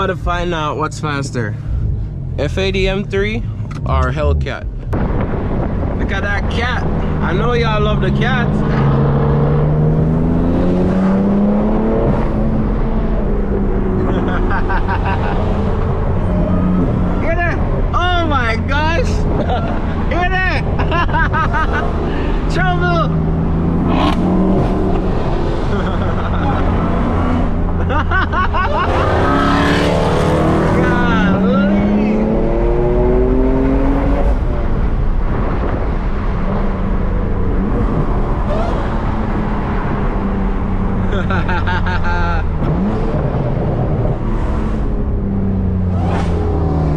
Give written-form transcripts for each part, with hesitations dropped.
about to find out what's faster, F80 M3 or Hellcat. Look at that cat. I know y'all love the cat. Hear that? Oh my gosh! Hear that? Trouble!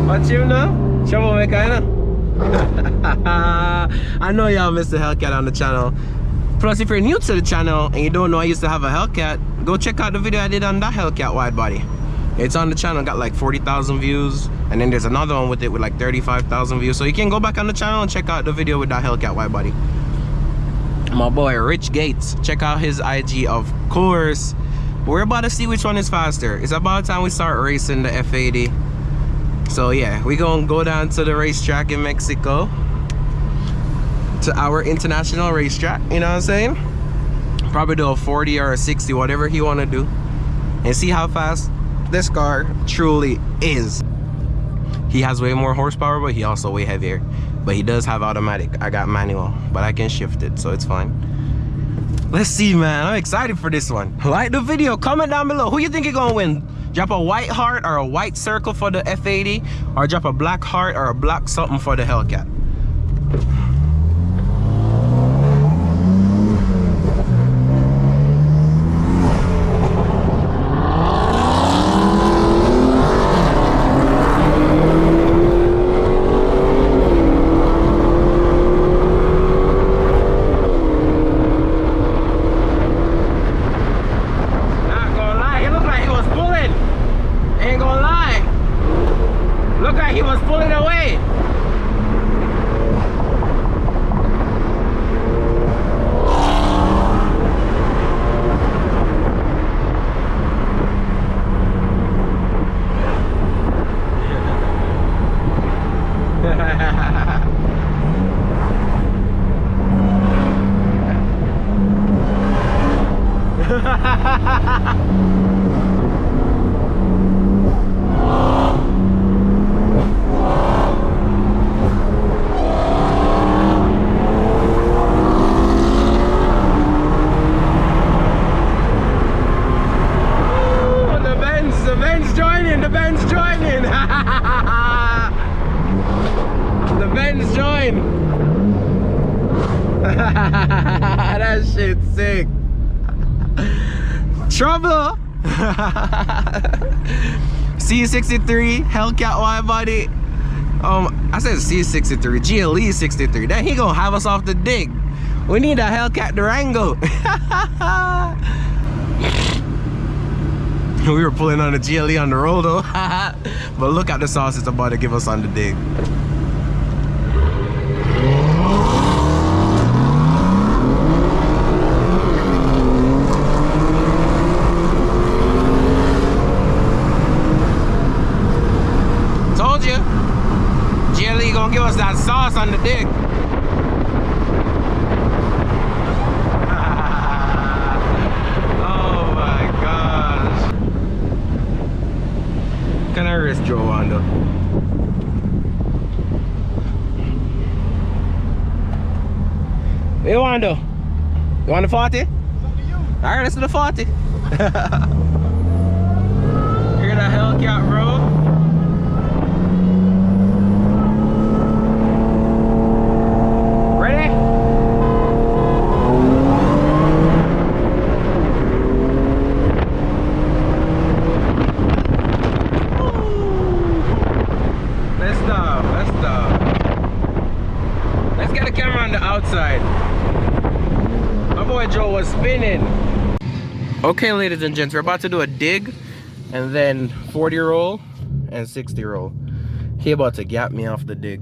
What you know? Troublemaker, you know? I know y'all missed the Hellcat on the channel. Plus, if you're new to the channel and you don't know I used to have a Hellcat, go check out the video I did on that Hellcat Widebody. It's on the channel, got like 40,000 views, and then there's another one with it with like 35,000 views. So you can go back on the channel and check out the video with that Hellcat Widebody. My boy Rich Gates, check out his IG, of course. We're about to see which one is faster. It's about time we start racing the F80. So yeah, we gonna go down to the racetrack in Mexico, to our international racetrack, you know what I'm saying? Probably do a 40 or a 60, whatever he wanna do, and see how fast this car truly is. He has way more horsepower, but he also way heavier. But he does have automatic. I got manual, but I can shift it, so it's fine. Let's see, man. I'm excited for this one. Like the video, comment down below. Who you think is gonna win? Drop a white heart or a white circle for the F80, or drop a black heart or a black something for the Hellcat. That shit's sick. Trouble. C63 Hellcat Widebody. I said C63, GLE 63. Then he gonna have us off the dig. We need a Hellcat Durango. We were pulling on the GLE on the roll though. But look at the sauce it's about to give us on the dig. Told you, GLE gonna give us that sauce on the dig. Can I risk Joe Wando? Hey Wando, you want the 40? It's up to you. Alright, let's do the 40. Hear that Hellcat, bro? Ready? Let's get the camera on the outside. My boy Joe was spinning. Okay, ladies and gents, we're about to do a dig and then 40 roll and 60 roll. He about to gap me off the dig.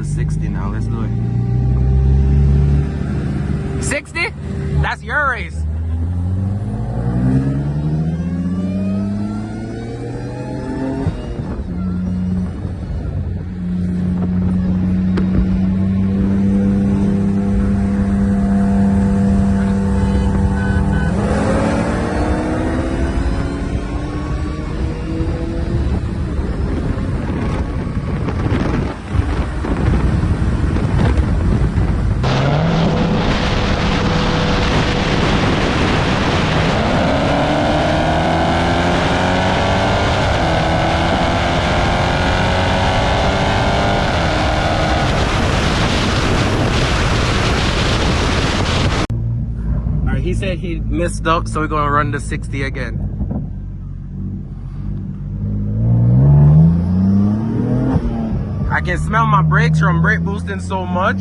the 60 now. Let's do it. 60? That's your race. He said he messed up, so we're gonna run the 60 again. I can smell my brakes from brake boosting so much.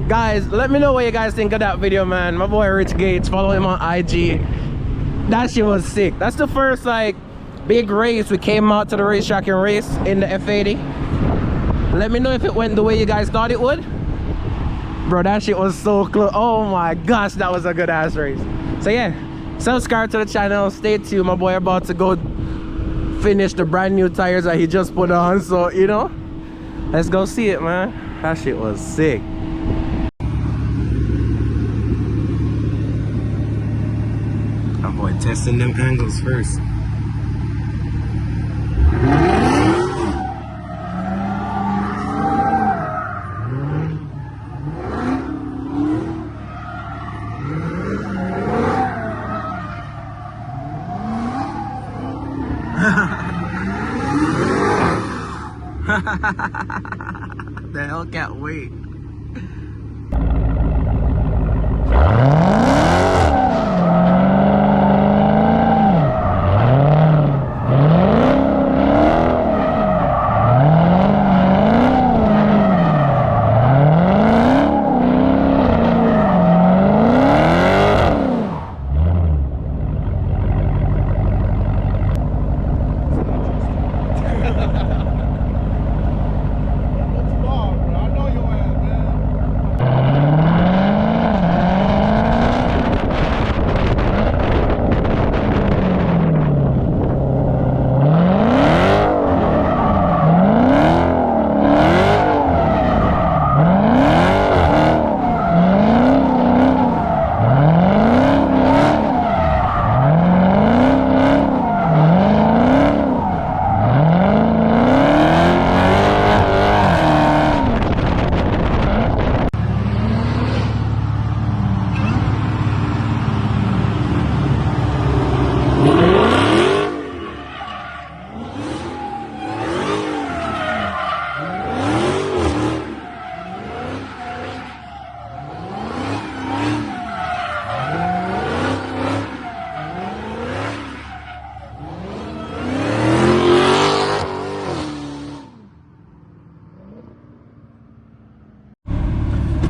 Guys, let me know what you guys think of that video, man. My boy Rich Gates, follow him on IG. That shit was sick. That's the first like big race we came out to the racetrack and race in the F80. Let me know if it went the way you guys thought it would. Bro, that shit was so close. Oh my gosh, that was a good ass race. So yeah, subscribe to the channel, stay tuned. My boy about to go finish the brand new tires that he just put on, so you know, let's go see it, man. That shit was sick. My boy testing them angles first. The Hellcat wait.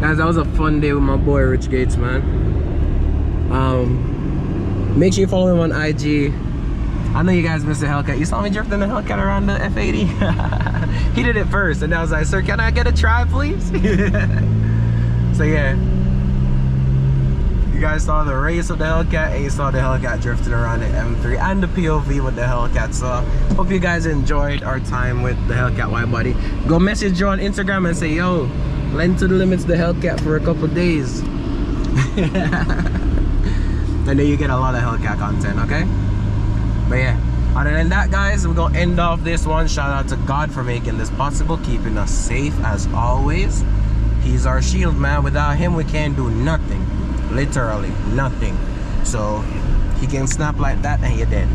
Guys, that was a fun day with my boy Rich Gates, man. Make sure you follow him on IG. I know you guys missed the Hellcat. You saw me drifting the Hellcat around the F80. He did it first, and I was like, sir, can I get a try, please? So yeah, guys saw the race with the Hellcat, and you saw the Hellcat drifting around the M3 and the POV with the Hellcat. So hope you guys enjoyed our time with the Hellcat Widebody. Go message you on Instagram and say, yo, lend to the limits the Hellcat for a couple days. And then you get a lot of Hellcat content, okay? But yeah, other than that, guys, we're gonna end off this one. Shout out to God for making this possible, keeping us safe as always. He's our shield, man. Without him, we can't do nothing. Literally nothing. So he can snap like that and you're dead.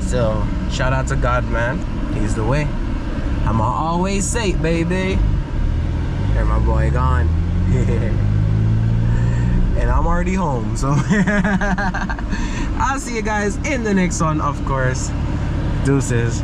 So shout out to God, man. He's the way. I'ma always say, baby. There, my boy gone. And I'm already home, so I'll see you guys in the next one, of course. Deuces.